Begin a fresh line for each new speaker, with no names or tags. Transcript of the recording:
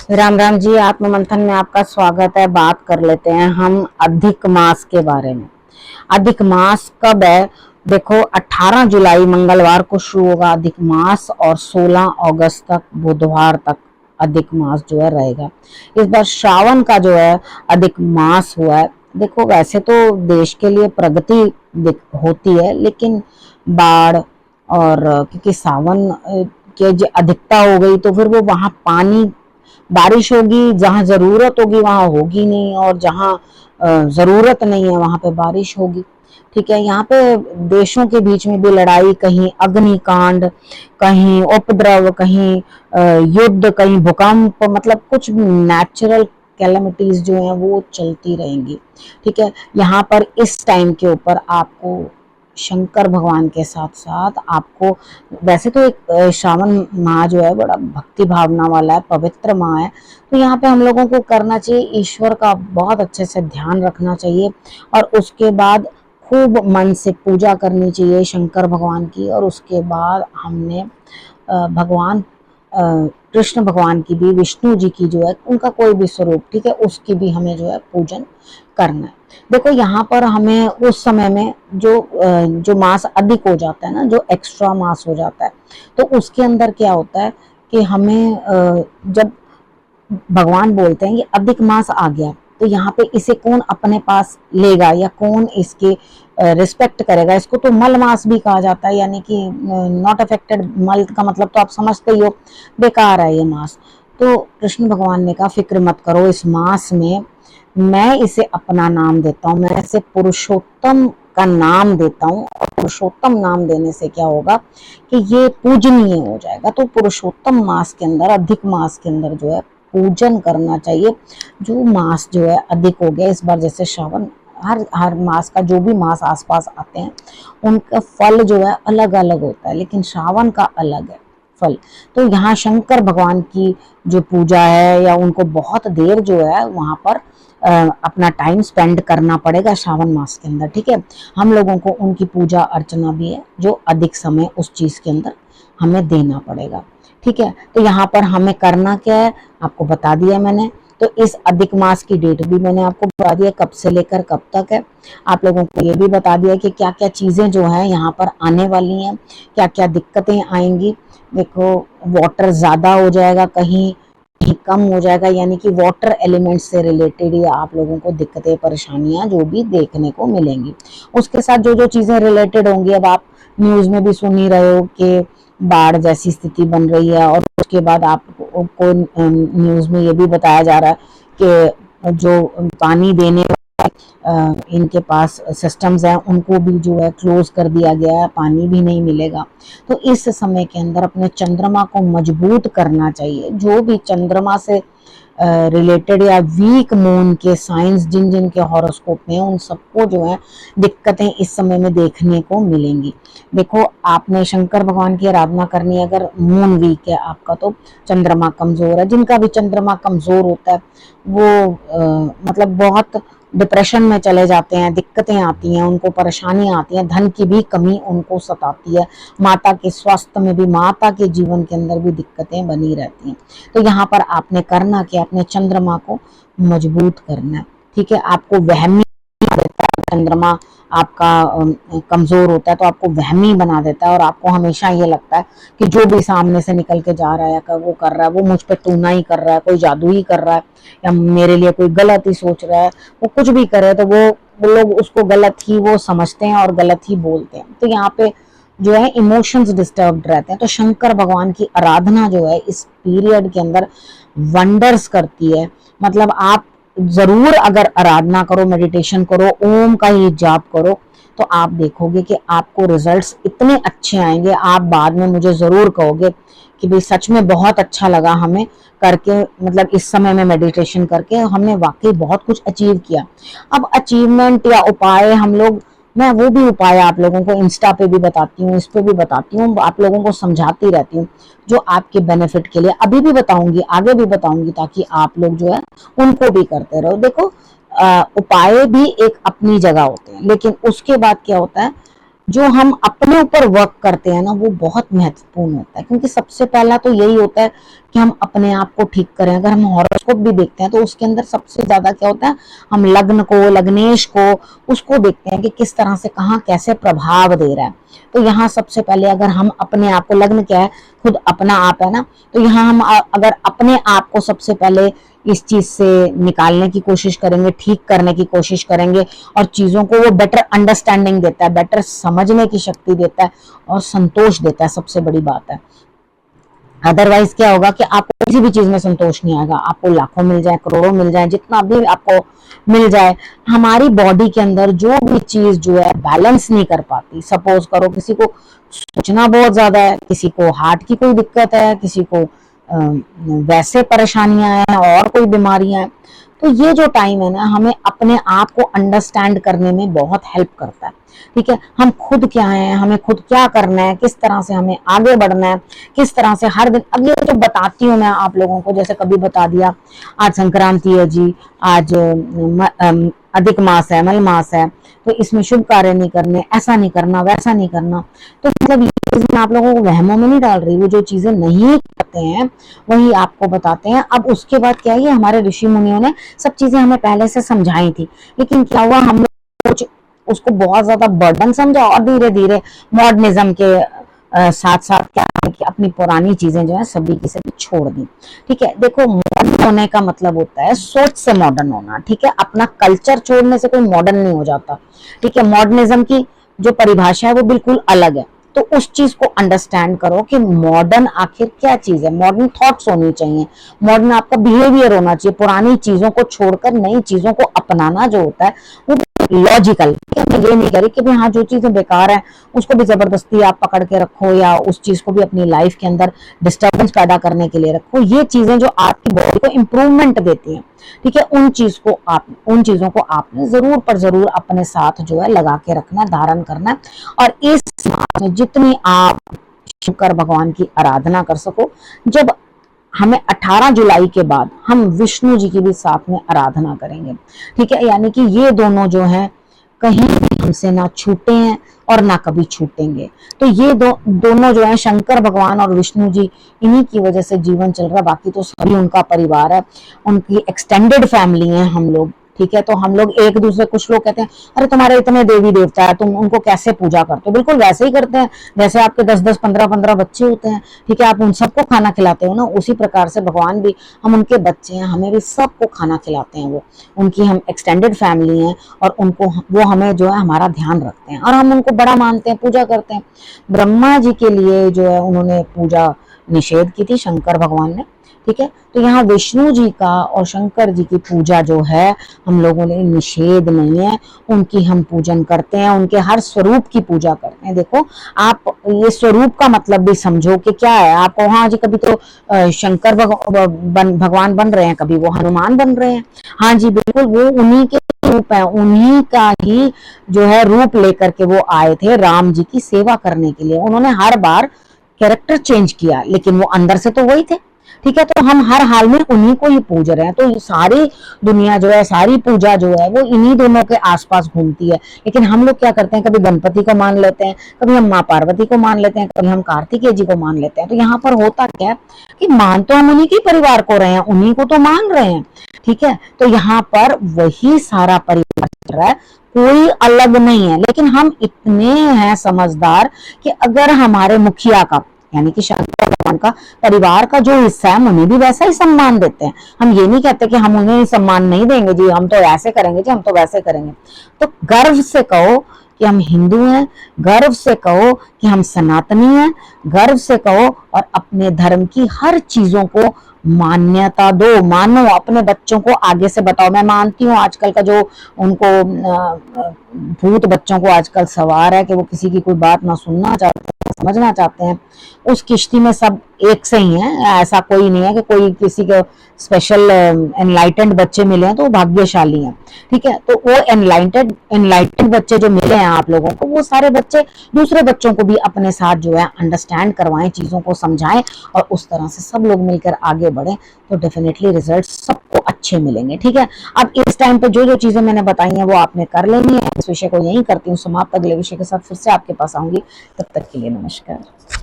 राम राम जी। आत्म मंथन में आपका स्वागत है। बात कर लेते हैं हम अधिक मास के बारे में। अधिक मास कब है? देखो, 18 जुलाई मंगलवार को शुरू होगा अधिक मास और 16 अगस्त तक बुधवार तक अधिक मास जो है रहेगा। इस बार श्रावण का जो है अधिक मास हुआ है। देखो, वैसे तो देश के लिए प्रगति होती है, लेकिन बाढ़ और क्योंकि सावन के जो अधिकता हो गई तो फिर वो वहां पानी बारिश होगी, जहां जरूरत होगी वहां होगी नहीं, और जहां जरूरत नहीं है वहां पे बारिश होगी। ठीक है, यहाँ पे देशों के बीच में भी लड़ाई, कहीं अग्निकांड, कहीं उपद्रव, कहीं युद्ध, कहीं भूकंप, मतलब कुछ नेचुरल कैलेमिटीज जो हैं वो चलती रहेंगी। ठीक है, यहाँ पर इस टाइम के ऊपर आपको शंकर भगवान के साथ साथ आपको, वैसे तो एक श्रावण माह जो है बड़ा भक्ति भावना वाला है, पवित्र माह है, तो यहाँ पे हम लोगों को करना चाहिए, ईश्वर का बहुत अच्छे से ध्यान रखना चाहिए और उसके बाद खूब मन से पूजा करनी चाहिए शंकर भगवान की। और उसके बाद हमने भगवान कृष्ण भगवान की भी, विष्णु जी की जो है उनका कोई भी स्वरूप, ठीक है, उसकी भी हमें जो है पूजन करना है। देखो, यहाँ पर हमें उस समय में जो मास अधिक हो जाता है ना, जो एक्स्ट्रा मास हो जाता है, तो उसके अंदर क्या होता है कि हमें जब भगवान बोलते हैं ये अधिक मास आ गया, तो यहाँ पे इसे कौन अपने पास लेगा या कौन इसके रिस्पेक्ट करेगा? इसको तो मल मास भी कहा जाता है, यानी कि नॉट अफेक्टेड। मल का मतलब तो आप समझते ही हो, बेकार है ये मास। तो कृष्ण भगवान ने कहा फिक्र मत करो, इस मास में मैं इसे अपना नाम देता हूँ, मैं इसे पुरुषोत्तम का नाम देता हूँ। और पुरुषोत्तम नाम देने से क्या होगा कि ये पूजनीय हो जाएगा। तो पुरुषोत्तम मास के अंदर, अधिक मास के अंदर जो है पूजन करना चाहिए। जो मास जो है अधिक हो गया इस बार, जैसे श्रावण, हर हर मास का, जो भी मास आसपास आते हैं उनका फल जो है अलग अलग होता है, लेकिन श्रावण का अलग है फल। तो यहाँ शंकर भगवान की जो पूजा है, या उनको बहुत देर जो है वहां पर अपना टाइम स्पेंड करना पड़ेगा श्रावण मास के अंदर। ठीक है, हम लोगों को उनकी पूजा अर्चना भी है, जो अधिक समय उस चीज के अंदर हमें देना पड़ेगा। ठीक है, तो यहाँ पर हमें करना क्या है आपको बता दिया मैंने। तो इस अधिक मास की डेट भी मैंने आपको बता दिया, कब से लेकर कब तक है। आप लोगों को ये भी बता दिया कि क्या क्या चीजें जो है यहाँ पर आने वाली हैं, क्या क्या दिक्कतें आएंगी। देखो, वाटर ज्यादा हो जाएगा, कहीं कहीं कम हो जाएगा, यानी कि वाटर एलिमेंट से रिलेटेड ही आप लोगों को दिक्कतें, परेशानियां जो भी देखने को मिलेंगी। उसके साथ जो जो चीजें रिलेटेड होंगी, अब आप न्यूज में भी सुन ही रहे हो कि बाढ़ जैसी स्थिति बन रही है, और उसके बाद आपको न्यूज में ये भी बताया जा रहा है कि जो पानी देने इनके पास सिस्टम्स हैं उनको भी जो है क्लोज कर दिया गया है, पानी भी नहीं मिलेगा। तो इस समय के अंदर अपने चंद्रमा को मजबूत करना चाहिए। जो भी चंद्रमा से रिलेटेड या वीक मून के साइंस जिन जिन के हॉरोस्कोप में, उन सबको जो है दिक्कतें इस समय में देखने को मिलेंगी। देखो, आपने शंकर भगवान की आराधना करनी है, अगर मून वीक है आपका, तो चंद्रमा कमजोर है, जिनका भी चंद्रमा कमजोर होता है वो मतलब बहुत डिप्रेशन में चले जाते हैं, दिक्कतें आती हैं उनको, परेशानियां आती हैं, धन की भी कमी उनको सताती है, माता के स्वास्थ्य में भी, माता के जीवन के अंदर भी दिक्कतें बनी रहती हैं। तो यहाँ पर आपने करना कि अपने चंद्रमा को मजबूत करना है। ठीक है, आपको वहमी देता है चंद्रमा, आपका कमजोर होता है तो आपको वहमी बना देता है, और आपको हमेशा ये लगता है कि जो भी सामने से निकल के जा रहा है, वो कर रहा है, वो मुझ पर टूना ही कर रहा है, कोई जादू ही कर रहा है, या मेरे लिए कोई गलत ही सोच रहा है। वो कुछ भी करे तो वो लोग उसको गलत ही वो समझते हैं और गलत ही बोलते हैं। तो यहाँ पे जो है इमोशंस डिस्टर्ब्ड रहते हैं। तो शंकर भगवान की आराधना जो है इस पीरियड के अंदर वंडर्स करती है। मतलब आप जरूर अगर आराधना करो, मेडिटेशन करो, ओम का ही जाप करो, तो आप देखोगे कि आपको रिजल्ट्स इतने अच्छे आएंगे, आप बाद में मुझे जरूर कहोगे कि भाई सच में बहुत अच्छा लगा हमें करके, मतलब इस समय में मेडिटेशन करके हमने वाकई बहुत कुछ अचीव किया। अब अचीवमेंट या उपाय हम लोग, मैं वो भी उपाय आप लोगों को इंस्टा पे भी बताती हूँ, इस पे भी बताती हूँ, आप लोगों को समझाती रहती हूँ, जो आपके बेनिफिट के लिए अभी भी बताऊंगी, आगे भी बताऊंगी, ताकि आप लोग जो है उनको भी करते रहो। देखो, उपाय भी एक अपनी जगह होते हैं, लेकिन उसके बाद क्या होता है, जो हम अपने ऊपर वर्क करते हैं ना वो बहुत महत्वपूर्ण होता है, क्योंकि सबसे पहला तो यही होता है कि हम अपने आप को ठीक करें। अगर हम हॉरोस्कोप भी देखते हैं तो उसके अंदर सबसे ज्यादा क्या होता है, हम लग्न को, लग्नेश को, उसको देखते हैं कि किस तरह से कहाँ कैसे प्रभाव दे रहा है। तो यहाँ सबसे पहले अगर हम अपने आप को, लग्न क्या है, खुद अपना आप है ना, तो यहाँ हम अगर अपने आप को सबसे पहले इस चीज से निकालने की कोशिश करेंगे, ठीक करने की कोशिश करेंगे, और चीजों को वो बेटर अंडरस्टैंडिंग देता है, बेटर समझने की शक्ति देता है और संतोष देता है, सबसे बड़ी बात है। अदरवाइज क्या होगा कि आपको किसी भी चीज में संतोष नहीं आएगा, आपको लाखों मिल जाए, करोड़ों मिल जाए, जितना भी आपको मिल जाए, हमारी बॉडी के अंदर जो भी चीज जो है बैलेंस नहीं कर पाती। सपोज करो किसी को सोचना बहुत ज्यादा है, किसी को हार्ट की कोई दिक्कत है, किसी को वैसे परेशानियां हैं और कोई बीमारियां हैं, तो ये जो टाइम है ना हमें अपने आप को अंडरस्टैंड करने में बहुत हेल्प करता है। ठीक है, हम खुद क्या हैं, हमें खुद क्या करना है, किस तरह से हमें आगे बढ़ना है, किस तरह से हर दिन। अब ये जो बताती हूँ मैं आप लोगों को, जैसे कभी बता दिया आज संक्रांति है जी, आज अधिक मास है, मल मास है, तो इसमें शुभ कार्य नहीं करने, ऐसा नहीं करना, वैसा नहीं करना। तो मतलब ये चीज मैं आप लोगों को वहमों में नहीं डाल रही, वो जो चीजें नहीं करते हैं वही आपको बताते हैं। अब उसके बाद क्या है, हमारे ऋषि मुनियों ने सब चीजें हमें पहले से समझाई थी, लेकिन क्या हुआ, हम लोग उसको बहुत ज्यादा बर्डन समझा और धीरे धीरे मॉडर्निज्म के साथ साथ क्या है कि अपनी पुरानी चीजें जो है सभी की सभी छोड़ दी। ठीक है, देखो मॉडर्न होने का मतलब होता है सोच से मॉडर्न होना। ठीक है, अपना कल्चर छोड़ने से कोई मॉडर्न नहीं हो जाता। ठीक है, मॉडर्निज्म की जो परिभाषा है वो बिल्कुल अलग है। तो उस चीज को अंडरस्टैंड करो कि मॉडर्न आखिर क्या चीज है। मॉडर्न थॉट्स होनी चाहिए, मॉडर्न आपका बिहेवियर होना चाहिए, पुरानी चीजों को छोड़कर नई चीजों को अपनाना जो होता है वो लॉजिकल। मैं ये नहीं कह रही कि भाई हाँ जो चीजें बेकार है उसको भी जबरदस्ती आप पकड़ के रखो या उस चीज को भी अपनी लाइफ के अंदर डिस्टर्बेंस पैदा करने के लिए रखो। ये चीजें जो आपकी बॉडी को इंप्रूवमेंट देती हैं, ठीक है, उन चीजों को आपने जरूर पर जरूर अपने साथ जो है लगा के रखना है, धारण करना है। और इस मास में जितनी आप शंकर भगवान की आराधना कर सको, जब हमें 18 जुलाई के बाद हम विष्णु जी की भी साथ में आराधना करेंगे। ठीक है, यानी कि ये दोनों जो हैं कहीं भी हमसे ना छूटे हैं और ना कभी छूटेंगे। तो ये दोनों जो है शंकर भगवान और विष्णु जी, इन्हीं की वजह से जीवन चल रहा है। बाकी तो सभी उनका परिवार है, उनकी एक्सटेंडेड फैमिली है हम लोग। ठीक है, तो हम लोग एक दूसरे, कुछ लोग कहते हैं अरे तुम्हारे इतने देवी देवता है, तुम उनको कैसे पूजा करते हो? बिल्कुल वैसे ही करते हैं जैसे आपके 10-10 15-15 बच्चे होते हैं। ठीक है, आप उन सबको खाना खिलाते हो ना, उसी प्रकार से भगवान भी, हम उनके बच्चे हैं, हमें भी सबको खाना खिलाते हैं। वो उनकी हम एक्सटेंडेड फैमिली हैं और उनको, वो हमें जो है हमारा ध्यान रखते हैं और हम उनको बड़ा मानते हैं, पूजा करते हैं। ब्रह्मा जी के लिए जो है उन्होंने पूजा निषेध की थी, शंकर भगवान ने। ठीक है, तो यहाँ विष्णु जी का और शंकर जी की पूजा जो है हम लोगों ने निषेध नहीं है, उनकी हम पूजन करते हैं, उनके हर स्वरूप की पूजा करते हैं। देखो आप ये स्वरूप का मतलब भी समझो कि क्या है। आप हाँ जी, कभी तो शंकर भगवान बन रहे हैं, कभी वो हनुमान बन रहे हैं। हाँ जी बिल्कुल, वो उन्हीं के रूप है, उन्हीं का ही जो है रूप लेकर के वो आए थे राम जी की सेवा करने के लिए। उन्होंने हर बार कैरेक्टर चेंज किया लेकिन वो अंदर से तो वही थे। ठीक है, तो हम हर हाल में उन्हीं को ही पूज रहे हैं। तो सारी दुनिया जो है, सारी पूजा जो है वो इन्हीं दोनों के आसपास घूमती है। लेकिन हम लोग क्या करते हैं, कभी गणपति को मान लेते हैं, कभी हम माँ पार्वती को मान लेते हैं, कभी हम कार्तिकेय जी को मान लेते हैं। तो यहाँ पर होता क्या है कि मान तो हम उन्हीं के परिवार को रहे हैं, उन्हीं को तो मान रहे हैं। ठीक है, तो यहाँ पर वही सारा परिवार चल रहा है, कोई अलग नहीं है। लेकिन हम इतने हैं समझदार कि अगर हमारे मुखिया का, यानी कि शंकर भगवान का परिवार का जो हिस्सा है, हम उन्हें भी वैसा ही सम्मान देते हैं। हम ये नहीं कहते कि हम उन्हें सम्मान नहीं देंगे जी, हम तो ऐसे करेंगे जी, हम तो वैसे करेंगे। तो गर्व से कहो कि हम हिंदू हैं, गर्व से कहो कि हम सनातनी हैं, गर्व से कहो और अपने धर्म की हर चीजों को मान्यता दो, मानो, अपने बच्चों को आगे से बताओ। मैं मानती हूँ आजकल का जो उनको भूत बच्चों को आजकल सवार है कि वो किसी की कोई बात ना सुनना चाहते, समझना चाहते हैं, उस किश्ती में सब एक से ही है, ऐसा कोई नहीं है कि कोई किसी को स्पेशल एनलाइटेंड बच्चे मिले हैं तो वो भाग्यशाली हैं, ठीक है। तो वो एनलाइटेंड बच्चे जो मिले हैं आप लोगों को, वो सारे बच्चे दूसरे बच्चों को भी अपने साथ जो है अंडरस्टैंड करवाएं, चीज़ों को समझाएं और उस तरह से सब लोग मिलकर आगे बढ़ें तो डेफिनेटली रिजल्ट सबको अच्छे मिलेंगे, ठीक है। अब इस टाइम पे जो जो चीज़ें मैंने बताई हैं वो आपने कर लेनी है। इस विषय को यहीं करती हूँ समाप्त, अगले विषय के साथ फिर से आपके पास आऊंगी, तब तक के लिए नमस्कार।